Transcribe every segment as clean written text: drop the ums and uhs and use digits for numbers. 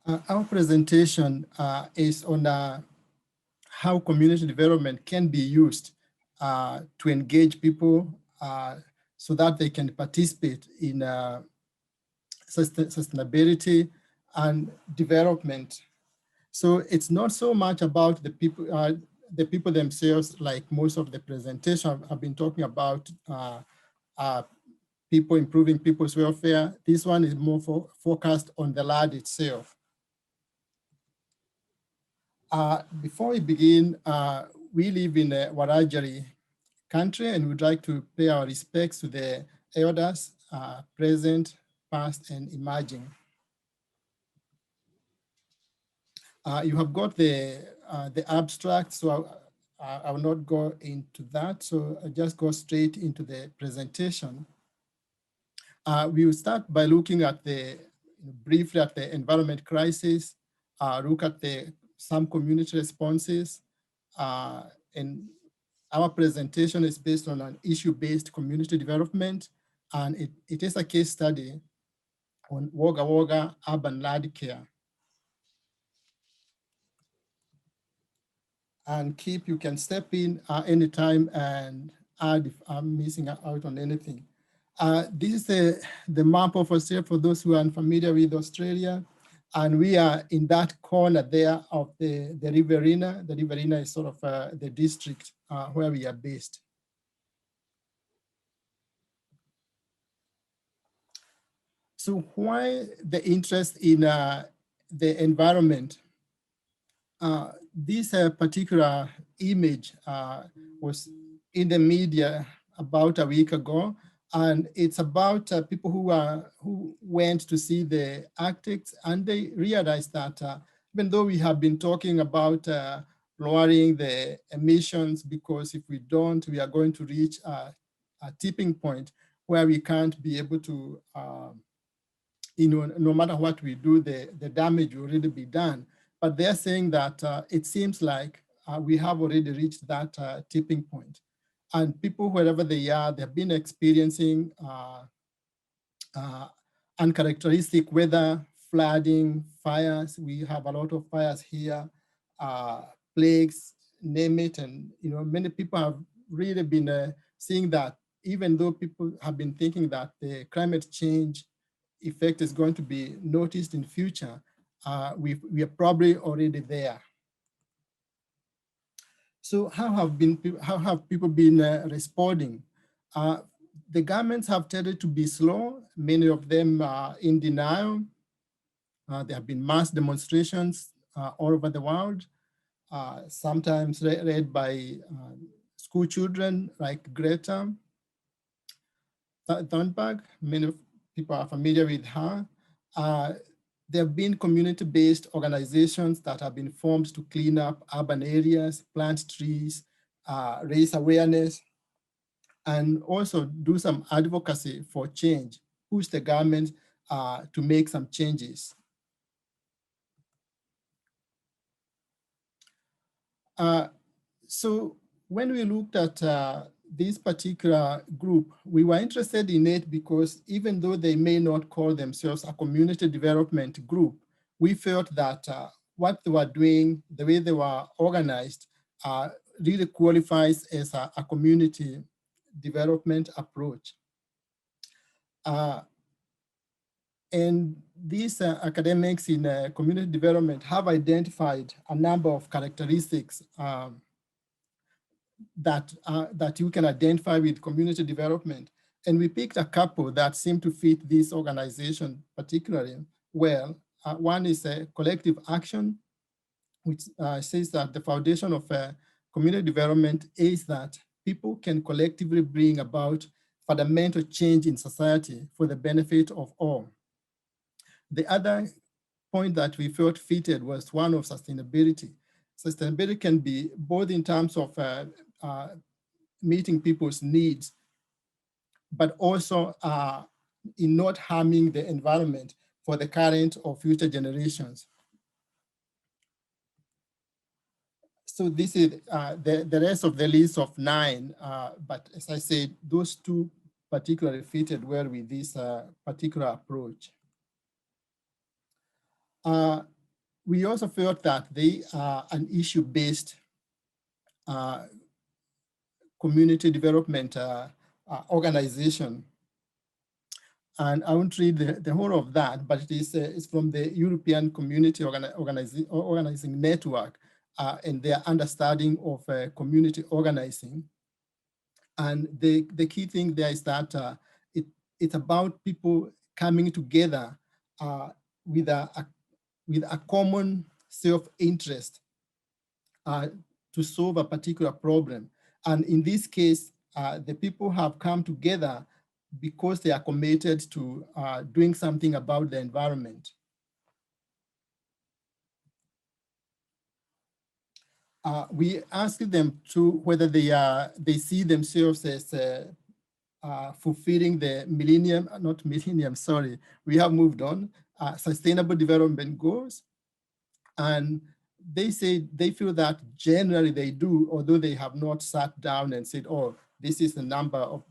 Our presentation is on how community development can be used to engage people so that they can participate in sustainability and development. So it's not so much about the people themselves, like most of the presentation I've been talking about people improving people's welfare. This one is more focused on the land itself. Before we begin, we live in a Warajari country and we'd like to pay our respects to the elders, present, past, and emerging. You have got the abstract, so I will not go into that. So I'll just go straight into the presentation. We will start by looking at briefly at the environment crisis, look at some community responses, and our presentation is based on an issue-based community development, and it is a case study on Wagga urban Landcare. And Kip, you can step in anytime and add if I'm missing out on anything. This is the map of Australia for those who are unfamiliar with Australia. And we are in that corner there of the Riverina. The Riverina is sort of the district where we are based. So why the interest in the environment? This particular image was in the media about a week ago, and it's about people who went to see the architects, and they realized that even though we have been talking about lowering the emissions, because if we don't, we are going to reach a tipping point where we can't be able to, no matter what we do, the damage will already be done. But they're saying that it seems like we have already reached that tipping point. And people, wherever they are, they've been experiencing uncharacteristic weather, flooding, fires. We have a lot of fires here, plagues, name it. And many people have really been seeing that, even though people have been thinking that the climate change effect is going to be noticed in future, we are probably already there. So how have people been responding? The governments have tended to be slow. Many of them are in denial. There have been mass demonstrations all over the world, sometimes led by school children like Greta Thunberg. Many people are familiar with her. There have been community-based organizations that have been formed to clean up urban areas, plant trees, raise awareness, and also do some advocacy for change, push the government to make some changes. So when we looked at this particular group, we were interested in it because even though they may not call themselves a community development group, we felt that what they were doing, the way they were organized, really qualifies as a community development approach. And these academics in community development have identified a number of characteristics that you can identify with community development. And we picked a couple that seem to fit this organization particularly well. One is a collective action, which says that the foundation of community development is that people can collectively bring about fundamental change in society for the benefit of all. The other point that we felt fitted was one of sustainability. Sustainability can be both in terms of meeting people's needs, but also in not harming the environment for the current or future generations. So this is the rest of the list of 9, but as I said, those 2 particularly fitted well with this particular approach. we also felt that they are an issue-based community development organization. And I won't read the whole of that, but it is it's from the European Community Organizing Network and their understanding of community organizing. And the key thing there is that it's about people coming together with a common self-interest to solve a particular problem. And in this case, the people have come together because they are committed to doing something about the environment. We asked them to whether they see themselves as fulfilling the we have moved on, sustainable development goals. And they say they feel that generally they do, although they have not sat down and said, oh, this is the number of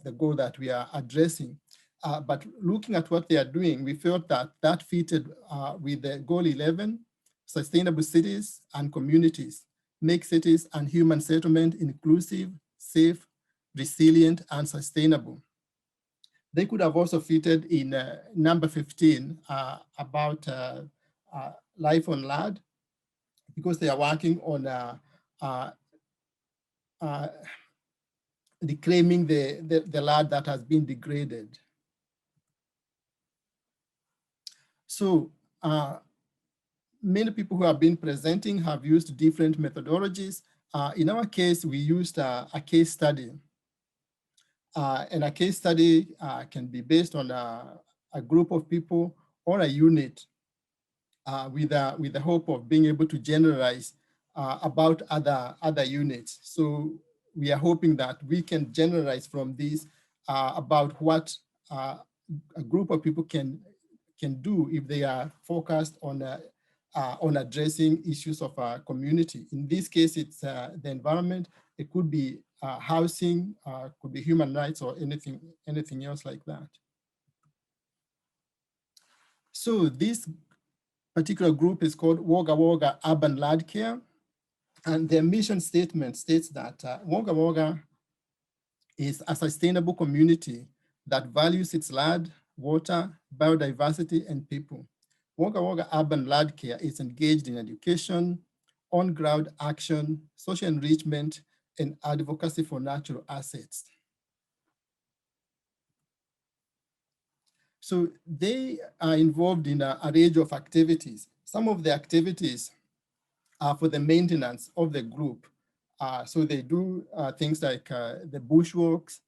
the goal that we are addressing. But looking at what they are doing, we felt that that fitted with the goal 11, sustainable cities and communities, make cities and human settlement inclusive, safe, resilient, and sustainable. They could have also fitted in number 15 about life on land, because they are working on reclaiming the land that has been degraded. So many people who have been presenting have used different methodologies. In our case, we used a case study. And a case study can be based on a group of people or a unit with the hope of being able to generalize about other units. So we are hoping that we can generalize from this about what a group of people can do if they are focused on addressing issues of our community. In this case, it's the environment. It could be housing, could be human rights, or anything else like that. So this particular group is called Wagga Urban Landcare, and their mission statement states that Wagga is a sustainable community that values its land, water, biodiversity, and people. Wagga Urban Landcare is engaged in education, on-ground action, social enrichment, and advocacy for natural assets. So they are involved in a range of activities. Some of the activities are for the maintenance of the group. So they do things like the bushwalks,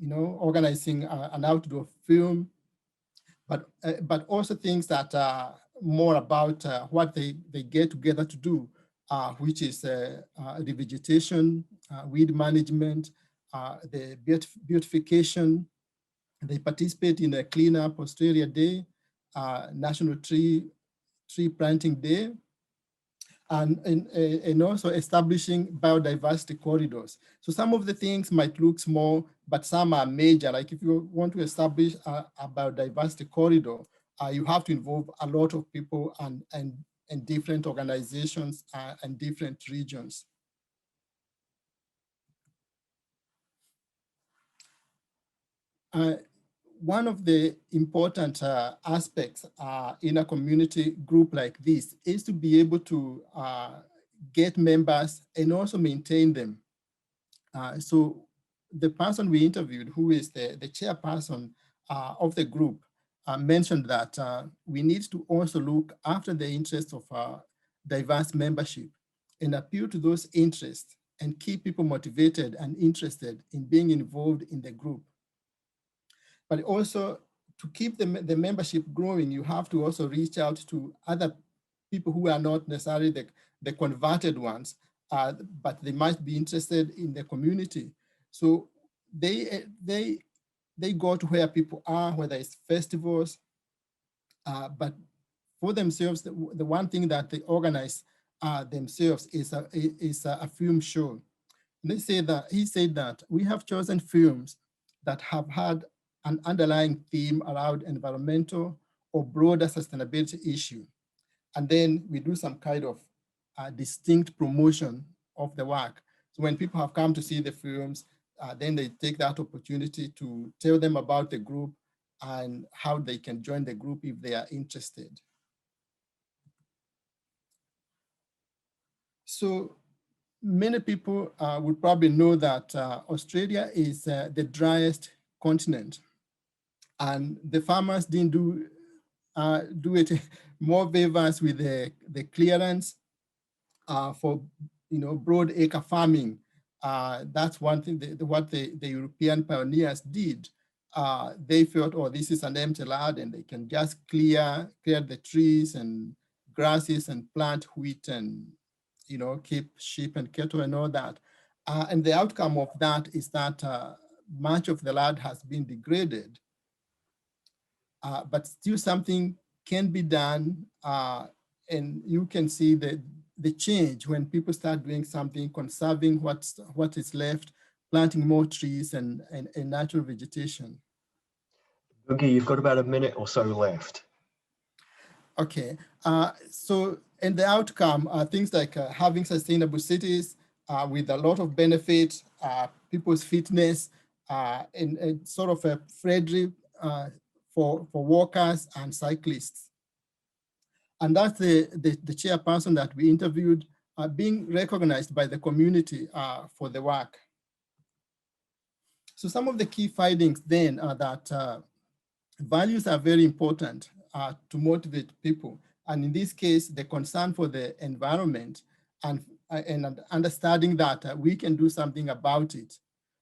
organizing an outdoor film, but also things that are more about what they get together to do, which is revegetation, weed management, the beautification. They participate in a cleanup Australia Day, National Tree Planting Day, and also establishing biodiversity corridors. So some of the things might look small, but some are major. Like if you want to establish a biodiversity corridor, you have to involve a lot of people and different organizations and different regions. One of the important aspects in a community group like this is to be able to get members and also maintain them. So the person we interviewed, who is the chairperson of the group, mentioned that we need to also look after the interests of diverse membership and appeal to those interests and keep people motivated and interested in being involved in the group. But also to keep the membership growing, you have to also reach out to other people who are not necessarily the converted ones, but they might be interested in the community. So they go to where people are, whether it's festivals, but for themselves, the one thing that they organize themselves is a film show. And he said that we have chosen films that have had an underlying theme around environmental, or broader sustainability issue. And then we do some kind of distinct promotion of the work. So when people have come to see the films, then they take that opportunity to tell them about the group and how they can join the group if they are interested. So many people would probably know that Australia is the driest continent, and the farmers didn't do it more favors with the clearance for broad acre farming. That's one thing what the European pioneers did. They felt, oh, this is an empty land and they can just clear the trees and grasses and plant wheat and keep sheep and cattle and all that. And the outcome of that is that much of the land has been degraded, but still something can be done. And you can see the change when people start doing something, conserving what is left, planting more trees and natural vegetation. Ndungi, you've got about a minute or so left. Okay, so in the outcome are things like having sustainable cities with a lot of benefit, people's fitness, and sort of a friendly for walkers and cyclists. And that's the chairperson that we interviewed, being recognized by the community for the work. So some of the key findings then are that values are very important to motivate people. And in this case, the concern for the environment and understanding that we can do something about it.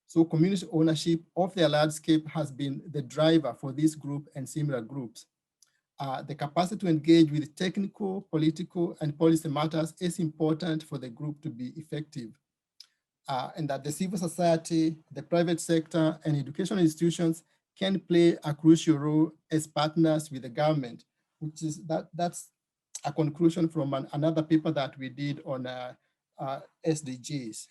So community ownership of their landscape has been the driver for this group and similar groups. The capacity to engage with technical, political, and policy matters is important for the group to be effective. And that the civil society, the private sector, and educational institutions can play a crucial role as partners with the government, which is that's a conclusion from another paper that we did on SDGs.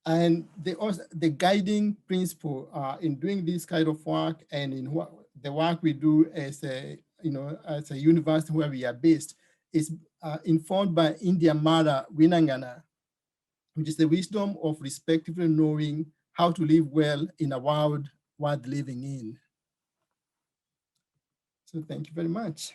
And the guiding principle in doing this kind of work and in the work we do as a university where we are based is informed by India Mara Winangana, which is the wisdom of respectively knowing how to live well in a world worth living in. So thank you very much.